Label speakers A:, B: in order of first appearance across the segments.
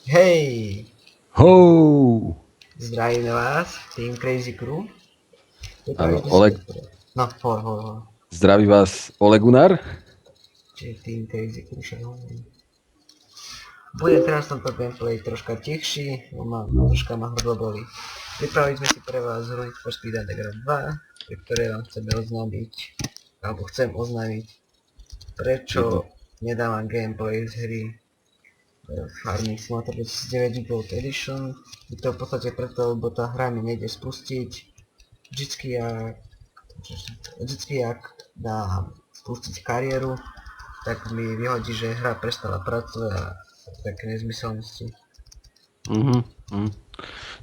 A: Hej,
B: Hou!
A: zdravíme vás, Team Crazy Crew.
B: Áno,
A: Pripravili sme si
B: Oleg,
A: No, hovor.
B: zdraví vás Olegunar.
A: Čiže Team Crazy Crew, však hovorím. Budem teraz v tomto gameplay troška tichší, troška ma hrdlo boli. Pripravili sme si pre vás hru Need for Speed Underground 2, pri ktorej vám chceme oznámiť, alebo chcem oznámiť, prečo nedávam gameplay z hry Farming Simulator 2009 Gold Edition. Je to v podstate preto, lebo tá hra mi nejde spustiť. Vždycky jak dám spustiť kariéru, tak mi vyhodí, že hra prestala pracovať a také nezmyselnosti.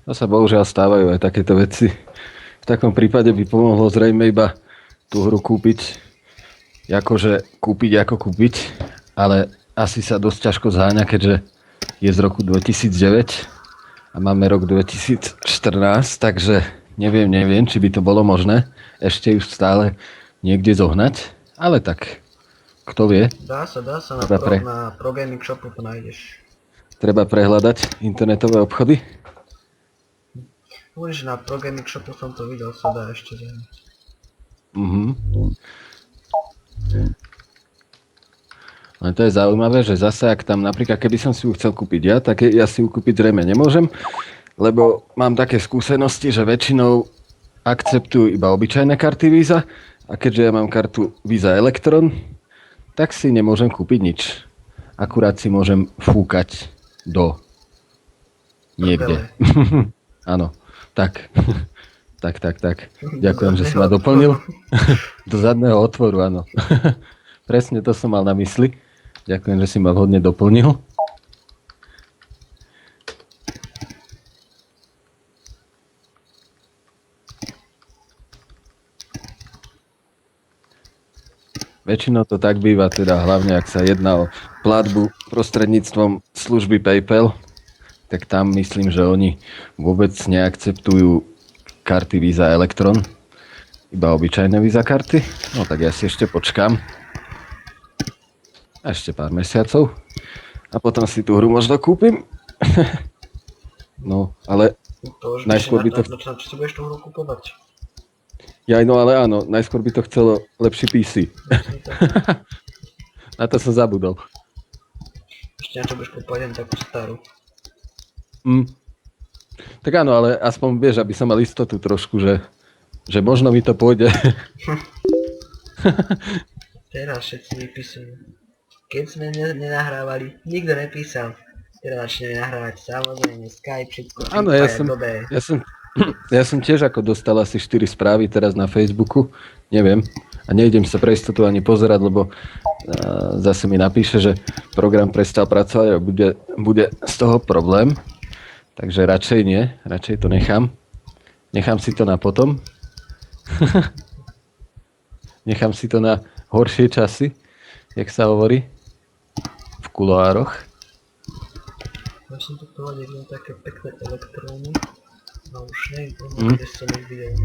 B: To sa bohužiaľ stávajú aj takéto veci. V takom prípade by pomohlo zrejme iba tú hru kúpiť, ako kúpiť, ale asi sa dosť ťažko zháňa, keďže je z roku 2009 a máme rok 2014, takže neviem, či by to bolo možné ešte už stále niekde zohnať, ale tak, kto vie.
A: Dá sa, na Pro Gaming Shopu to nájdeš.
B: Treba prehľadať internetové obchody.
A: Hovoríš, na Pro Gaming Shopu som to videl, sa dá ešte zohnať.
B: Ale to je zaujímavé, že zase, ak tam napríklad, keby som si ju chcel kúpiť ja, tak ja si ju kúpiť zrejme nemôžem, lebo mám také skúsenosti, že väčšinou akceptujú iba obyčajné karty Visa a keďže ja mám kartu Visa Electron, tak si nemôžem kúpiť nič. Akurát si môžem fúkať do niekde. Áno, tak. Tak. Ďakujem, že si ma doplnil. Do zadného otvoru, áno. Presne to som mal na mysli. Ďakujem, že si ma vhodne doplnil. Väčšinou to tak býva, teda hlavne ak sa jedná o platbu prostredníctvom služby PayPal, tak tam myslím, že oni vôbec neakceptujú karty Visa Electron, iba obyčajné Visa karty. No tak ja si ešte počkám. Ešte pár mesiacov. A potom si tú hru možno kúpim. No, ale najskôr by to...
A: Na čo si budeš tú hru kúpovať?
B: No ale áno, najskôr by to chcelo lepší PC. Na to som zabudol.
A: Ešte na čo budeš kúpovať len takú starú.
B: Tak áno, ale aspoň vieš, aby som mal istotu trošku, že možno mi to pôjde.
A: Teraz všetci vypisujú. Keď sme nenahrávali, nikto nepísal. Teraz začneme nahrávať, samozrejme, Skype, všetko.
B: Áno, ja som tiež ako dostal asi 4 správy teraz na Facebooku, neviem. A nejdem sa pre istotu ani pozerať, lebo zase mi napíše, že program prestal pracovať a bude z toho problém. Takže radšej nie, radšej to nechám. Nechám si to na potom. Nechám si to na horšie časy, jak sa hovorí, v kuloároch.
A: Ja som tu povedal jedno také pekné elektróny, no už neviem, kde som ich videl.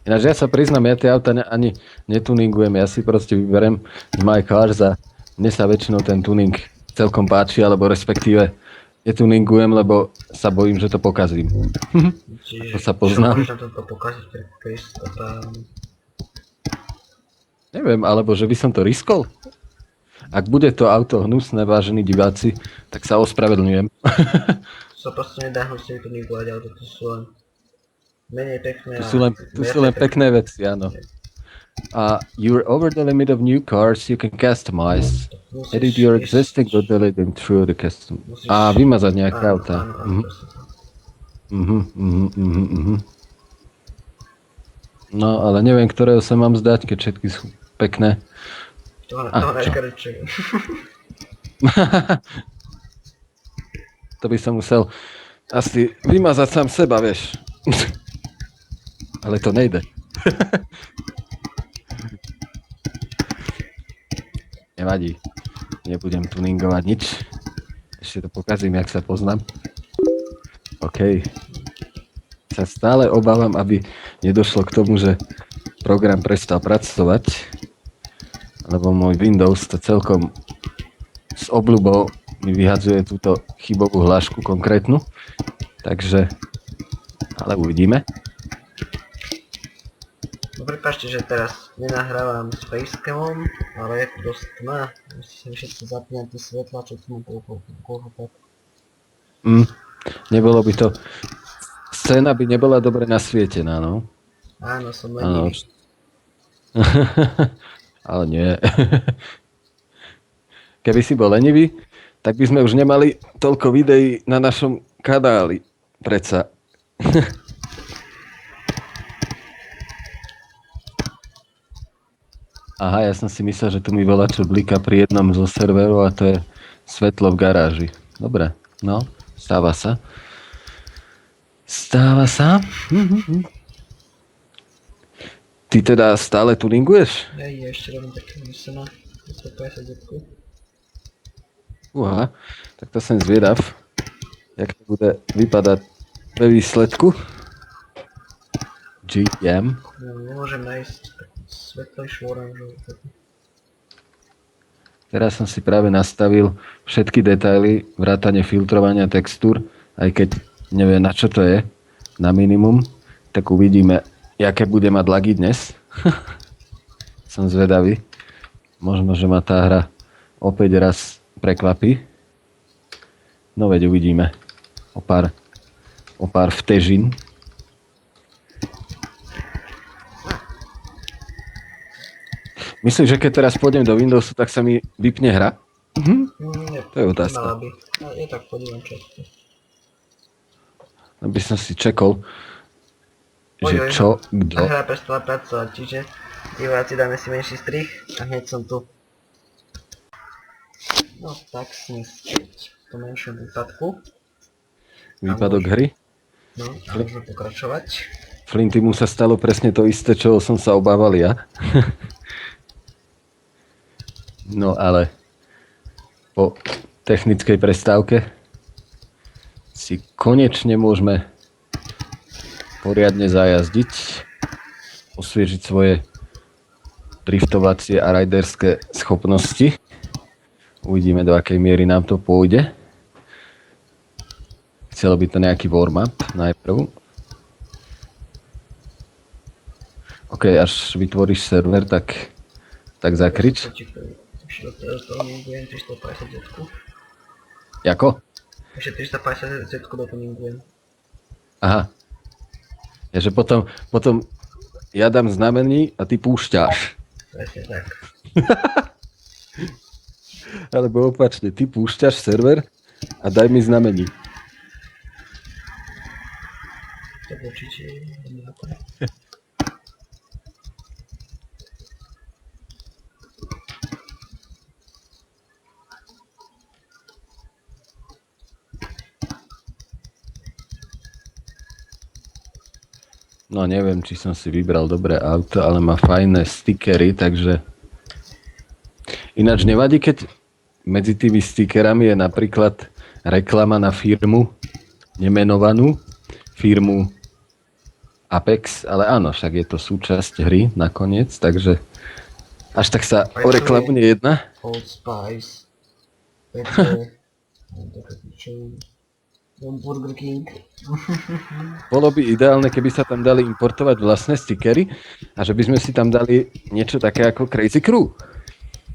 B: Ináč ja sa priznám, ja tie auta ani netuningujem, ja si proste vyberem z My Cars a mne sa väčšinou ten tuning celkom páči, alebo respektíve netuningujem, lebo sa bojím, že to pokazím.
A: Čiže,
B: to sa poznám.
A: Čo môžeš na toto pokaziť,
B: Neviem, alebo že by som to riskol? Ak bude to auto hnusné, vážení diváci, tak sa ospravedlňujem.
A: Sa proste nedá hnusne tuningovať, ale to sú len menej pekné.
B: Tu sú len pekné veci, áno. You're over the limit of new cars you can customize. Edit your existing or delete them through the custom. Vymazať nejaké auta. No, ale neviem, ktorého sa mám zdať, keď všetky sú pekné.
A: To
B: by som musel asi vymazať sám seba, vieš. Ale to nejde. Nevadí. Nebudem tuningovať nič. Ešte to pokazím, jak sa poznám. OK. Sa stále obávam, aby nedošlo k tomu, že program prestal pracovať, lebo môj Windows to celkom s obľubou mi vyhadzuje túto chybovú hlášku konkrétnu. Takže, ale uvidíme.
A: No prepáčte, že teraz nenahrávam s facecamom, ale je tu dosť tma. Musím všetci zapínať tie svetla, čo tu mám koľko tak.
B: Nebolo by to... Scéna by nebola dobre nasvietená, no.
A: Áno, som
B: Áno.
A: lenivý.
B: Ale nie. Keby si bol lenivý, tak by sme už nemali toľko videí na našom kanáli. Predsa. Aha, ja som si myslel, že tu mi volá čo blika pri jednom zo serverov a to je svetlo v garáži. Dobre, no, stáva sa. Stáva sa. Ty teda stále tuninguješ?
A: Ja ešte robím také myslená. 150
B: Tak to som zvedav, jak to bude vypadať ve výsledku. GM.
A: No, nemôžem nájsť svetlejšiu oranžovú.
B: Teraz som si práve nastavil všetky detaily, vrátane filtrovania textúr, aj keď neviem na čo to je, na minimum, tak uvidíme, jaké bude mať lagy dnes. Som zvedavý. Možno, že ma tá hra opäť raz prekvapí. No veď uvidíme. O pár vtežín. Myslíš, že keď teraz pôjdem do Windowsu, tak sa mi vypne hra?
A: Nie,
B: To je otázka.
A: nemala by. No, je tak, podívam často.
B: Aby som si čekol, že čo, kto.
A: Hra prestala pracovať, čiže diváci dáme si menší strich a hneď som tu. No tak sme po menšom výpadku.
B: Výpadok hry.
A: No, a môžeme pokračovať.
B: Flinty mu sa stalo presne to isté, čo som sa obával ja. No ale po technickej prestávke si konečne môžeme poriadne zajazdiť, osviežiť svoje driftovacie a riderské schopnosti. Uvidíme, do akej miery nám to pôjde. Chcelo by to nejaký warm-up najprv. OK, až vytvoríš server, tak zakrič.
A: Ešte do toho mingujem 350
B: Jako?
A: Ešte 350 doplningujem.
B: Aha. Ja, že potom ja dám znamení a ty púšťaš.
A: Presne tak.
B: Alebo opačne, ty púšťaš server a daj mi znamení.
A: To určite je na to.
B: No neviem, či som si vybral dobré auto, ale má fajné stickery, takže... Ináč nevadí, keď medzi tými stickerami je napríklad reklama na firmu nemenovanú, firmu Apex, ale áno, však je to súčasť hry nakoniec, takže až tak sa o reklamu nejedná.
A: Old Spice. PC. Burger King.
B: Bolo by ideálne, keby sa tam dali importovať vlastné stickery a že by sme si tam dali niečo také ako Crazy Crew.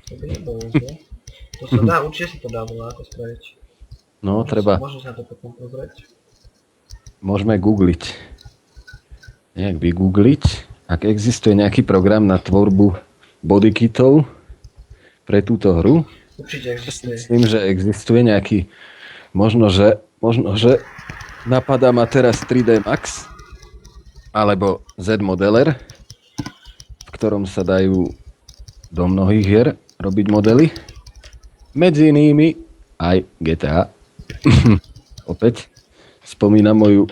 A: To by nebolo zle. To sa dá, určite si to dá veľa ako spraviť.
B: No, treba.
A: Môžem sa na to potom pozrieť.
B: Môžeme googliť. Nejak vygoogliť. Ak existuje nejaký program na tvorbu bodykitov pre túto hru.
A: Určite existuje.
B: Myslím, že existuje nejaký... Možno, že napadá ma teraz 3D Max alebo Z Modeler, v ktorom sa dajú do mnohých hier robiť modely. Medzi inými aj GTA. Opäť spomínam moju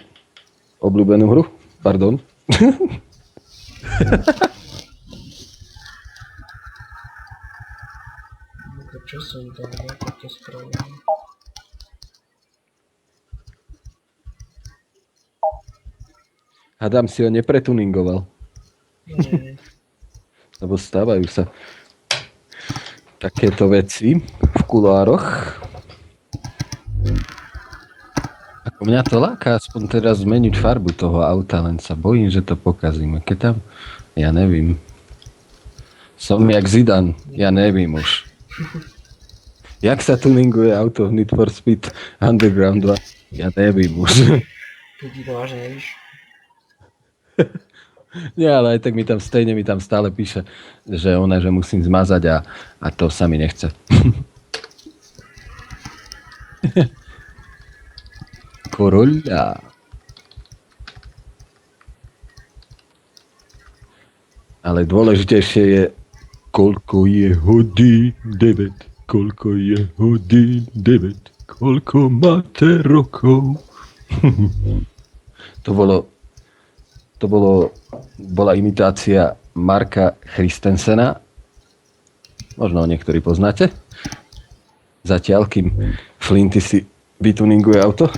B: obľúbenú hru. Pardon.
A: Čo som tam, ako to spravil?
B: Hádam si ho nepretuningoval.
A: Nie.
B: Lebo stávajú sa takéto veci v kulároch. Mňa to láka aspoň teraz zmeniť farbu toho auta, len sa bojím, že to pokazím. Keď tam, ja nevím. Som jak Zidane, ja nevím už. Jak sa tuninguje auto v Need for Speed Underground 2? Ja nevím už.
A: Ty to vážne nevíš?
B: Nie, ale aj tak mi tam stále píše, že musím zmazať a to sa mi nechce. Corolla. Ale dôležitejšie je, koľko je hodín 9, koľko je hodín 9, koľko máte rokov. Bola imitácia Marka Christensena. Možno ho niektorí poznáte. Zatiaľ, kým Flinty si vytuninguje auto.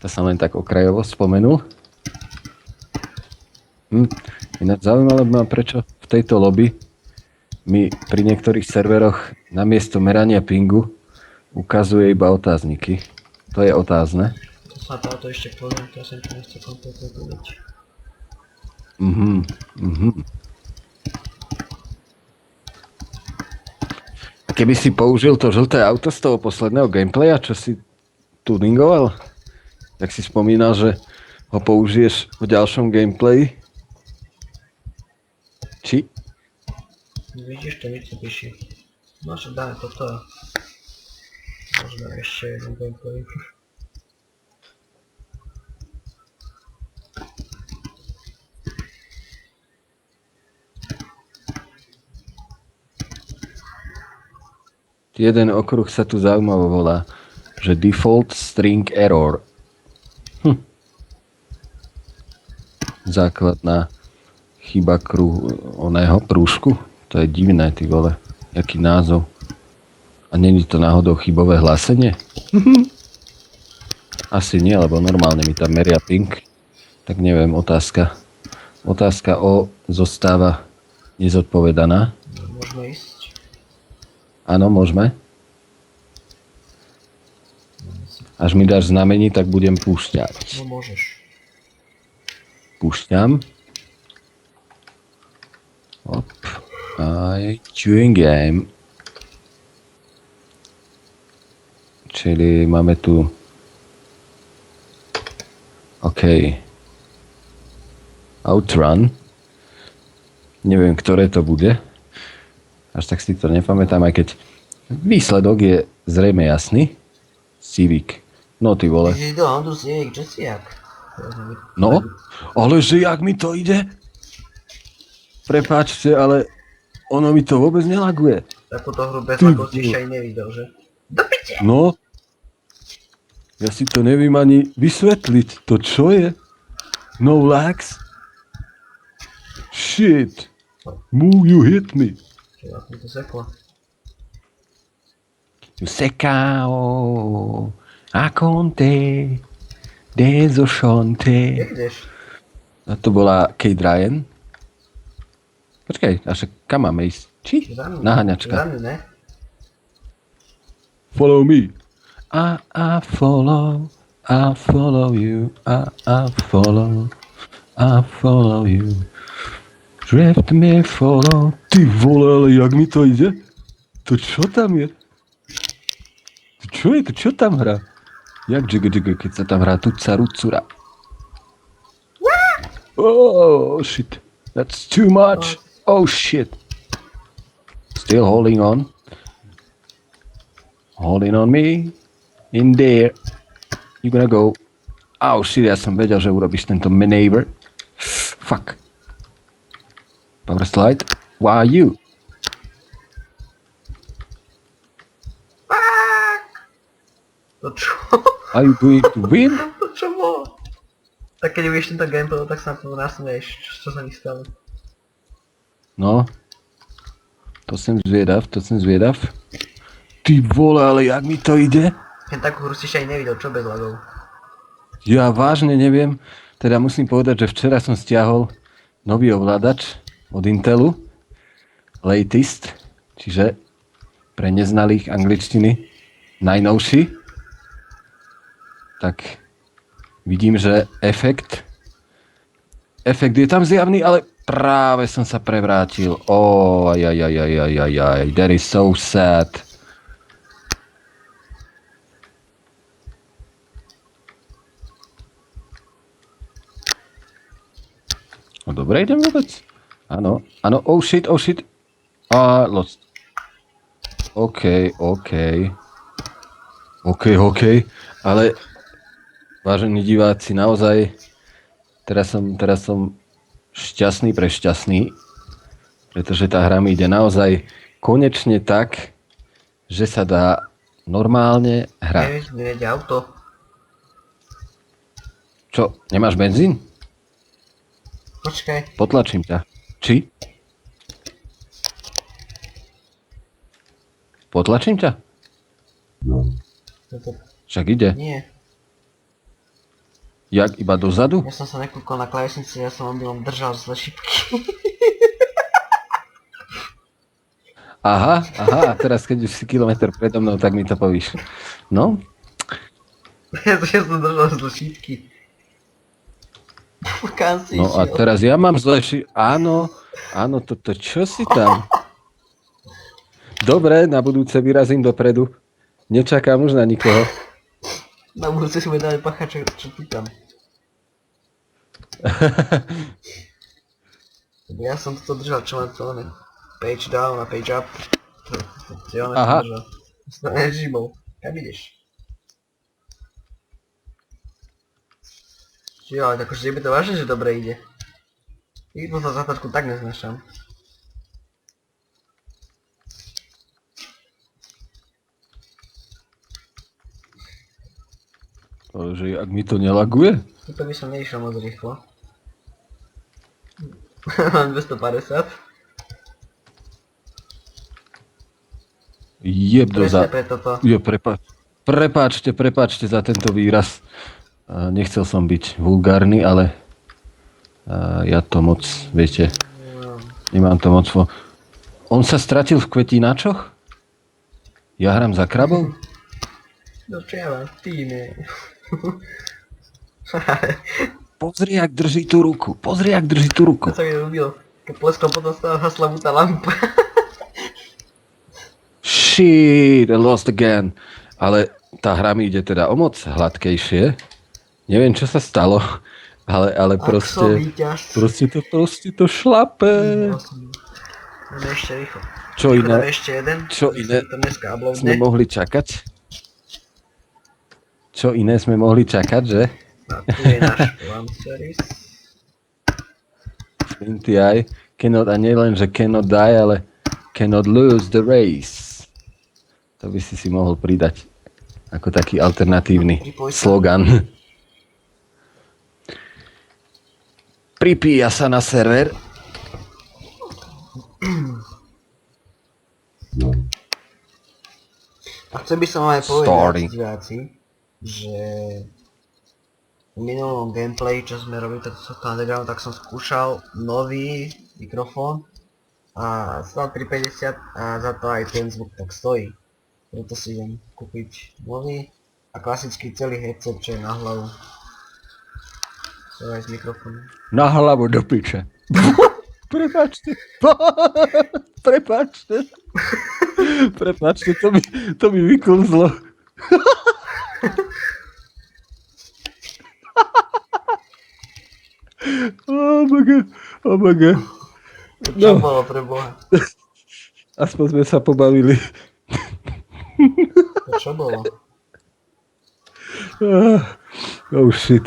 B: To som len tak okrajovo spomenul. Ináč zaujímavé ma, prečo v tejto lobby mi pri niektorých serveroch namiesto merania pingu ukazuje iba otázniky. To je otázne.
A: To sa táto ešte pozriem, to som to nechce kompletne povedať.
B: Keby si použil to žlté auto z toho posledného gameplaya, čo si tuningoval, tak si spomínal, že ho použiješ v ďalšom gameplayi? Či?
A: Vidíš, to Mitsubishi. Možno dáme toto. Možno ešte jeden gameplay.
B: Jeden okruh sa tu zaujímavo volá, že default string error. Základná chyba oného prúžku. To je divné, ty vole. Jaký názov. A není to náhodou chybové hlásenie? Asi nie, lebo normálne mi tam meria ping. Tak neviem, otázka. Otázka O zostáva nezodpovedaná.
A: Môžeme ísť?
B: Áno, môžeme. Až mi dáš znamení, tak budem púšťať.
A: No môžeš.
B: Púšťam. Hop. Aj chewing game. Čili máme tu... OK. Outrun. Neviem, ktoré to bude. Až tak si to nepamätám, aj keď výsledok je zrejme jasný. Civic. No ty vole.
A: Ty si to Hondu Civic, čo si jak?
B: No, ale že jak mi to ide? Prepáčte, ale ono mi to vôbec nelaguje.
A: Takúto hru bez lagov si ešte aj nevidel, že? Do piče!
B: No, ja si to neviem ani vysvetliť. To čo je? No lags? Shit. Move, you hit me.
A: Čo mi to seklo?
B: Tu secao a conte desoshonte.
A: Kde ideš?
B: A to bola Kate Ryan. Počkaj, a však kam máme ísť? Či? Naháňačka.
A: Za mňa, ne?
B: Follow me. I follow you. I follow you. Drift me follow. Ty vole, ale jak mi to ide? To čo tam je? To čo je to? Čo tam hrá? Jak džige, keď sa tam hrá tuca rucura? Oh shit. That's too much. Oh shit. Still holding on. Holding on me. In there. You gonna go. Oh shit, ja som vedel, že urobíš tento maneuver. Fuck. Power slide. Why you?
A: To čo?
B: Are you going to win?
A: To čo bolo? Tak keď uvidíš tento gameplay, tak sa na to nasmeješ, čo sa mi stalo.
B: No. To som zvědav. Ty vole, ale jak mi to ide?
A: Jen takú hru si ešte aj nevidel, čo bez lagov?
B: Ja vážne neviem. Teda musím povedať, že včera som stiahol nový ovládač od Intelu. Latest. Čiže pre neznalých angličtiny najnovší. tak vidím, že efekt je tam zjavný, ale práve som sa prevrátil. Ajajajajajajaj, that is so sad. No dobre, idem vôbec. Áno, oh shit. Lost. OK. Ale vážení diváci, naozaj teraz som šťastný, pretože tá hra mi ide naozaj konečne tak, že sa dá normálne hrať.
A: Neviete auto.
B: Čo, nemáš benzín?
A: Počkaj.
B: Potlačím ťa. Či? Potlačím ťa? Však ide.
A: Nie.
B: Jak, iba dozadu?
A: Ja som sa nekúkol na klávesnici, ja som mobilom držal zle šipky.
B: Aha, a teraz keď už si kilometr predo mnou, tak mi to povíš. No?
A: Ja som držal zle šipky. Kam si
B: No a
A: išiel?
B: teraz ja mám zle Áno, toto čo si tam? Dobre, na budúce vyrazím dopredu. Nečakám už na nikoho.
A: Na budúce si bude dávať pacha, čo ty tam. Lebo ja som toto držal, čo mám to oné. Page down a page up. To oné
B: Aha.
A: som držal. Som nežíbol. Kam ideš? Jo, ale akože je to vážne, že dobre ide. Idú to zatačku tak neznášam.
B: Ale že ak mi to nelaguje?
A: Tuto by som neišiel moc rýchlo. Mám 250.
B: Jeb
A: Presne
B: doza...
A: pre toto.
B: Jo, prepáčte za tento výraz. Nechcel som byť vulgárny, ale ja to moc, viete, nemám to moc. On sa stratil v kvetináčoch? Ja hrám za krabov?
A: No čo ja mám v týme?
B: Pozri, jak drží tú ruku.
A: To sa mi ľúbilo. Keď pleskol potom stále hasla mu tá lampa.
B: Shit, I lost again. Ale tá hra mi ide teda o moc hladkejšie. Neviem, čo sa stalo, ale proste to šlape.
A: Dáme ešte rýchlo.
B: Čo iné?
A: Dáme ešte jeden.
B: Čo iné
A: To dneska
B: sme
A: uploadne.
B: mohli čakať? Čo iné sme mohli čakať, že?
A: A tu je náš one service.
B: Flinty Eye cannot, a nie len, že cannot die, ale cannot lose the race. To by si mohol pridať ako taký alternatívny slogan. Pripíja sa na server.
A: A chcel by som aj
B: Story.
A: povedať diváci, že v minulom gameplay, čo sme robili toto Underground, tak som skúšal nový mikrofón a stal 350 a za to aj ten zvuk tak stojí. Preto si idem kúpiť nový a klasický celý headset, čo je na hlavu. To je aj s mikrofónom.
B: Na hlavu do piče. Prepáčte. Prepáčte, to mi vyklzlo. Oh my god.
A: Čo bolo pre Boha?
B: Aspoň sme sa pobavili.
A: To čo bolo?
B: Oh shit.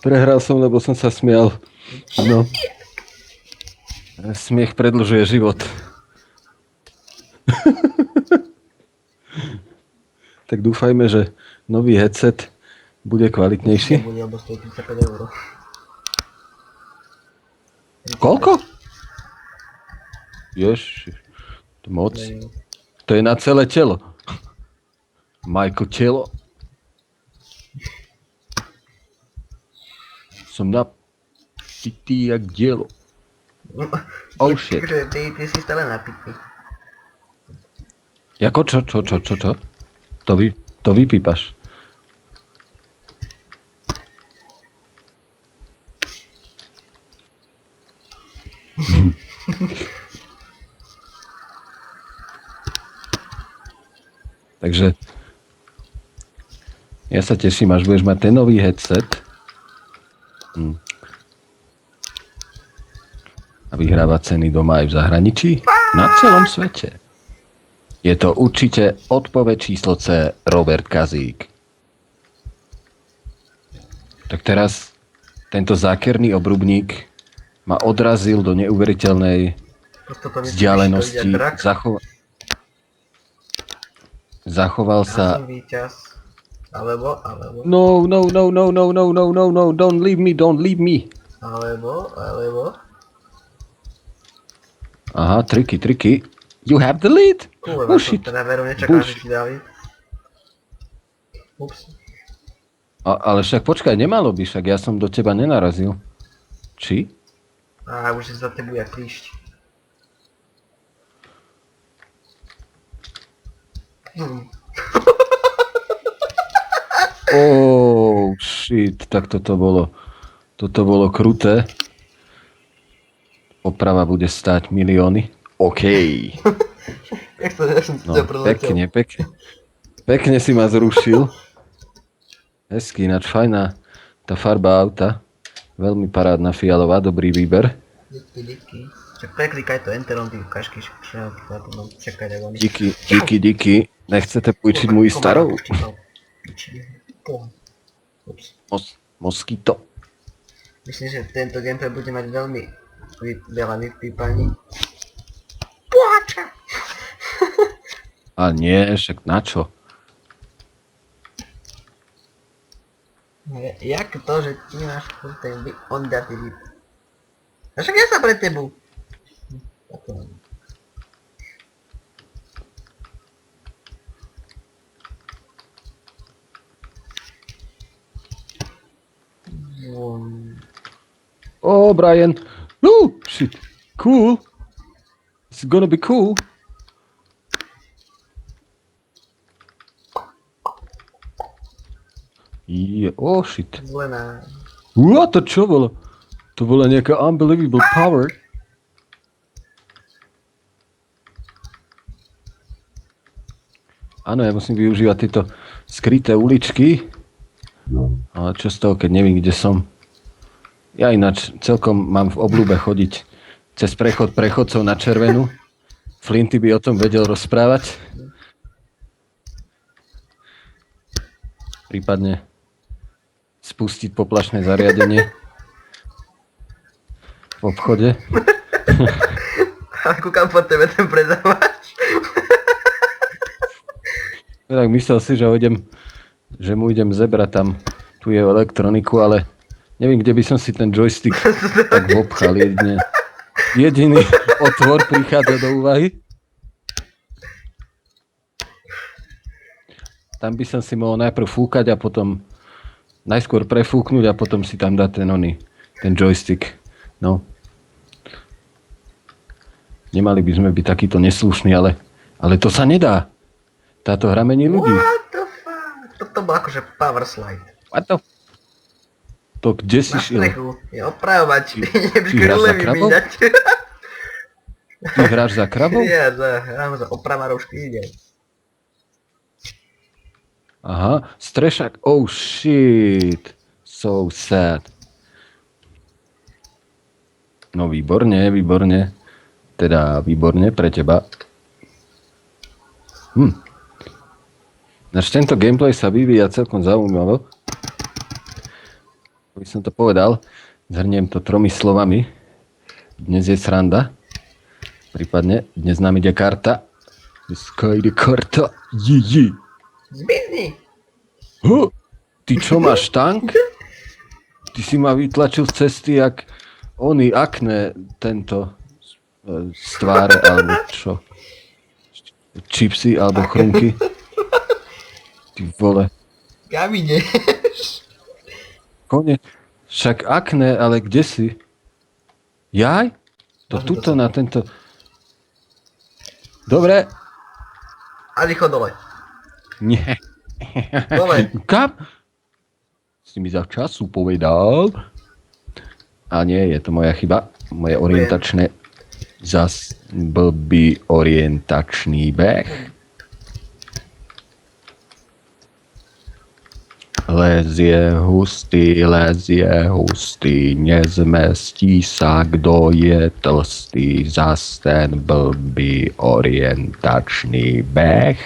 B: Prehral som, lebo som sa smial. No. Smiech predĺžuje život. Tak dúfajme, že nový headset bude kvalitnejší.
A: Nebude, lebo stojí 35 €.
B: Koľko? Ježiš, to moc. To je na celé telo. Michael telo. Som na pitý jak dielo. Oh shit.
A: Ty si stále napitý.
B: Jako čo? To vypípaš. Takže ja sa teším, až budeš mať ten nový headset. A vyhráva ceny doma aj v zahraničí. Na celom svete. Je to určite odpoveď číslo C, Robert Kazík. Tak teraz tento zákerný obrubník ma odrazil do neuveriteľnej vzdialenosti. Zachoval sa...
A: Ja som víťaz. Alebo...
B: No, don't leave me.
A: Alebo...
B: Aha, triky. You have the lead.
A: Kurva,
B: Shit.
A: teda veru nečakám, že ti dali. Ups.
B: Ale však počkaj, nemalo by, však ja som do teba nenarazil. Či?
A: Á, už si za tebu jak klíšť.
B: Oh, shit, tak toto bolo kruté. Oprava bude stáť milióny. OK.
A: Jak to, ja som si
B: No,
A: to preletel.
B: pekne si ma zrušil. Hezky, ináč fajná tá farba auta. Veľmi parádna fialová, dobrý výber.
A: Díky. Čak preklikaj to enterom, ty ukážky, čakaj, tak oni...
B: Díky. Nechcete pôjčiť môj starou?
A: Ups.
B: Moskito.
A: Myslím, že tento gameplay bude mať veľmi veľa vypípaní. Pláča!
B: A nie, však na čo?
A: Jak to, že ty máš ten ondatý vyp? A však ja sa pre tebu.
B: Oh, Brian. Oh, shit. Cool. It's gonna be cool. Oh, shit.
A: Zelená.
B: What? To čo bolo? To bola nejaká unbelievable power. Áno, ja musím využívať tieto skryté uličky. Ale čo z toho, keď neviem, kde som. Ja ináč celkom mám v obľúbe chodiť cez prechod prechodcov na červenú. Flinty by o tom vedel rozprávať. Prípadne spustiť poplašné zariadenie v obchode.
A: Ale kúkam po tebe ten predávač.
B: Tak myslel si, že mu idem zebrať tam tu je elektroniku, ale neviem, kde by som si ten joystick tak obchal jedine. Jediný otvor prichádza do úvahy. Tam by som si mohol najprv fúkať a potom najskôr prefúknuť a potom si tam dať ten joystick. No. Nemali by sme byť takýto neslušní, ale to sa nedá. Táto hra mení ľudí.
A: What the fuck? Toto bol akože power slide.
B: What the... To kde si
A: Na
B: šiel?
A: strechu. Je opravovať.
B: Ty hráš za krabov? Ty hráš za krabov?
A: Ja hrám za opravárovšky ide.
B: Aha, strešák. Oh shit. So sad. No výborne. Teda výborne pre teba. Náš tento gameplay sa vyvíja celkom zaujímavo. By som to povedal, zhrniem to 3 slovami. Dnes je sranda. Prípadne, dnes nám ide karta. Dneska ide karta.
A: Zmizni!
B: Ty čo máš tank? Ty si ma vytlačil z cesty jak oný akné tento z tváre, alebo čo? Čipsy, alebo chrumky. Ty vole.
A: Kam ideš?
B: Konec. Však akné, ale kde si? Jaj? To tuto na tento... Dobre.
A: A rýchlo dole.
B: Nie.
A: Dole.
B: Kam? Si mi za času povedal. A nie, je to moja chyba. Moje orientačné... Zas blbý orientačný beh. Les je hustý, nezmestí sa, kdo je tlstý, zas ten blbý orientačný beh.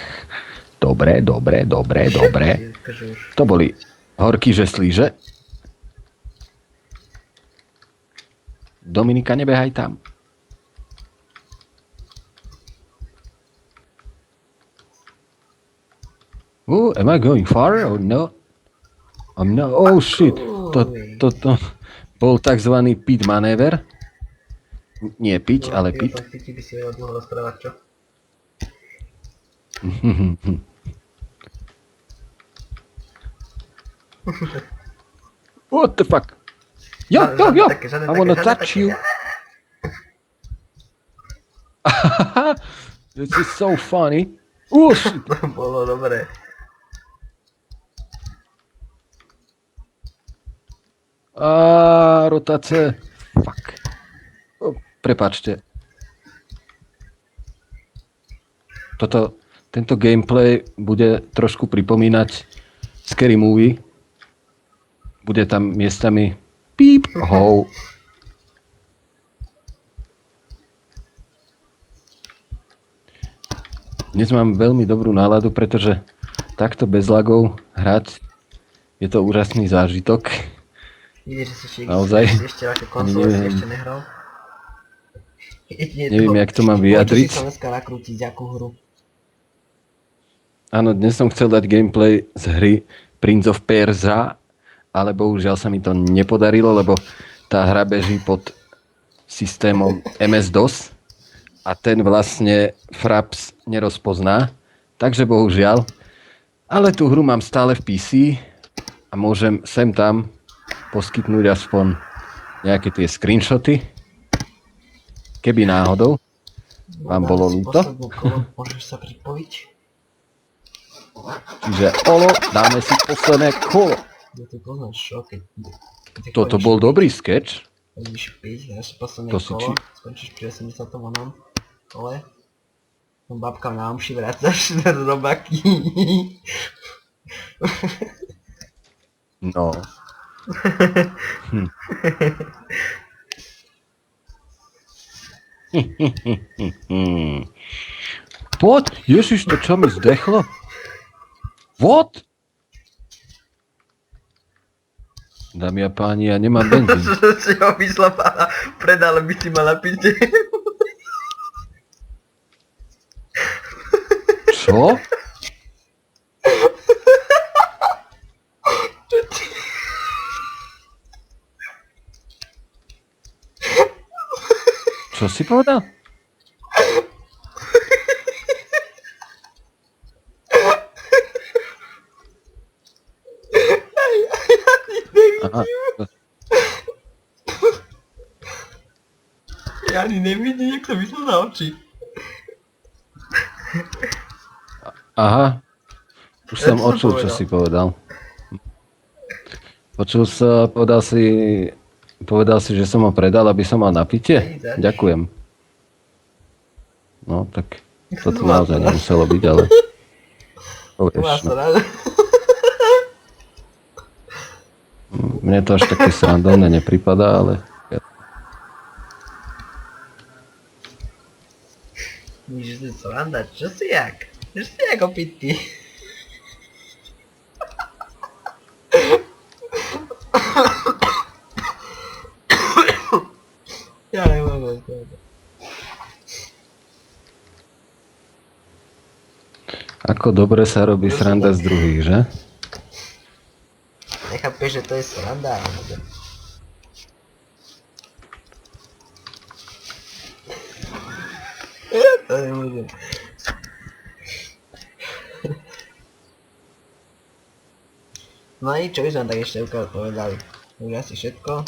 B: Dobre.
A: Takže už.
B: To boli horky žeslí, že? Dominika, nebehaj tam. Am I going far or no? I'm not. Oh shit. To bol takzvaný pit manéver. Nie piť, ale pit.
A: Ty by si vedel dlho rozprávať, čo?
B: What the fuck? Yo.
A: Žiadne
B: I wanna
A: také,
B: touch you. This is so funny. Oh shit.
A: To bolo dobré.
B: Rotácie. Fuck. Prepáčte. Tento gameplay bude trošku pripomínať Scary Movie. Bude tam miestami píp, ho. Dnes mám veľmi dobrú náladu, pretože takto bez lagov hrať je to úžasný zážitok.
A: Vidíš, že si
B: Naozaj?
A: ešte aké konzole si ešte nehral?
B: Neviem, jak to mám vyjadriť.
A: Poď si sa dneska nakrútiť akú hru.
B: Áno, dnes som chcel dať gameplay z hry Prince of Persia, ale bohužiaľ sa mi to nepodarilo, lebo tá hra beží pod systémom MS-DOS a ten vlastne Fraps nerozpozná, takže bohužiaľ. Ale tú hru mám stále v PC a môžem sem tam poskytnúť aspoň nejaké tie screenshoty, keby náhodou vám bolo ľúto.
A: Môžeš sa pripojiť?
B: Čiže Olo, dáme si posledné kolo.
A: Ty poznáš, čo?
B: Toto bol dobrý sketch.
A: Ideš piť, dáš si posledné
B: To si
A: kolo, skončíš pri 80. onom kole. No babkám na omši vracaš do robaky.
B: No. Poď, ježiš, to čo mi zdechlo? What? Dámy a páni, ja nemám benzín.
A: Si ho vyslapala, predala by si mala piť.
B: Čo? Čo si povedal? Aha.
A: Ja ani nevidím, jak to vyšlo na oči.
B: Aha. Už som
A: som
B: počul, čo
A: povedal.
B: si povedal. Povedal si, že som ho predal, aby som mal napitie?
A: Hej,
B: Ďakujem. No, tak toto
A: No,
B: naozaj nemuselo byť, ale... Povieš,
A: Má sa
B: no.
A: rád.
B: Mne to až také srandovné nepripadá, ale...
A: Víš, že si sranda, čo si jak? Čo si jak opitý? Ja nemôžem to.
B: Ako dobre sa robí sranda z druhých, že?
A: Nechápeš, že to je sranda, alebo... Ja to nemôžem. No a čo by sme tak ešte povedali? Už asi všetko.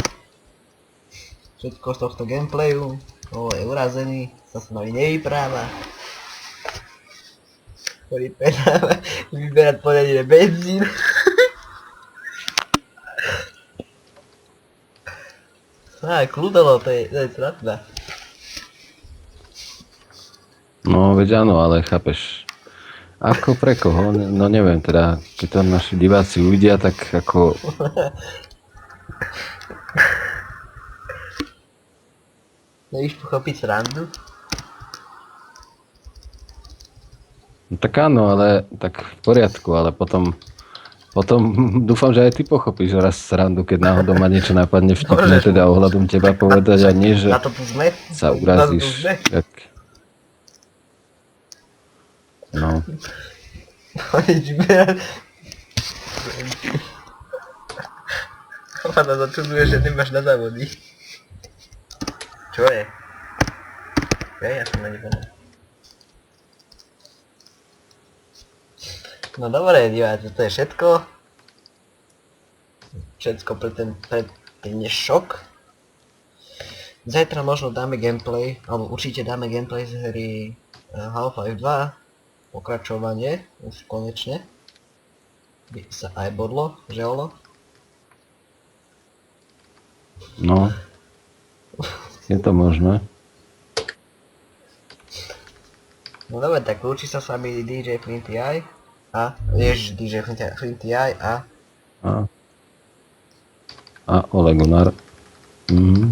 A: Všetko z tohto gameplayu. Ovo je urazený, sa s nami nevypráva. Ktorý pedáva vyberať poradine benzín. Kľudolo, to je sranda.
B: No, veď áno, ale chápeš. Ako pre koho? No neviem, teda, keď to naši diváci uvidia, tak ako...
A: Nevíš pochopiť srandu?
B: No tak áno, ale tak v poriadku, ale potom dúfam, že aj ty pochopíš raz srandu, keď náhodou ma niečo napadne vtipne,
A: Môžeš.
B: teda ohľadom teba povedať a nie, že
A: Na to tu sme?
B: sa
A: Na to tu
B: urazíš.
A: sme?
B: Jak... No,
A: Ona začuduje, že nemáš na závody. Čo je? Ja som na nepovedal. No dobre, diváci, to je všetko. Všetko pre dnešok. Zajtra možno dáme gameplay, alebo určite dáme gameplay z hry Half-Life 2. Pokračovanie, už konečne. By sa aj bodlo, želo.
B: no. Je to možné.
A: No dobre, tak lúči sa s vami DJ Flinty Eye a... DJ Flinty Eye a...
B: A Ole Gunnar. Mhm.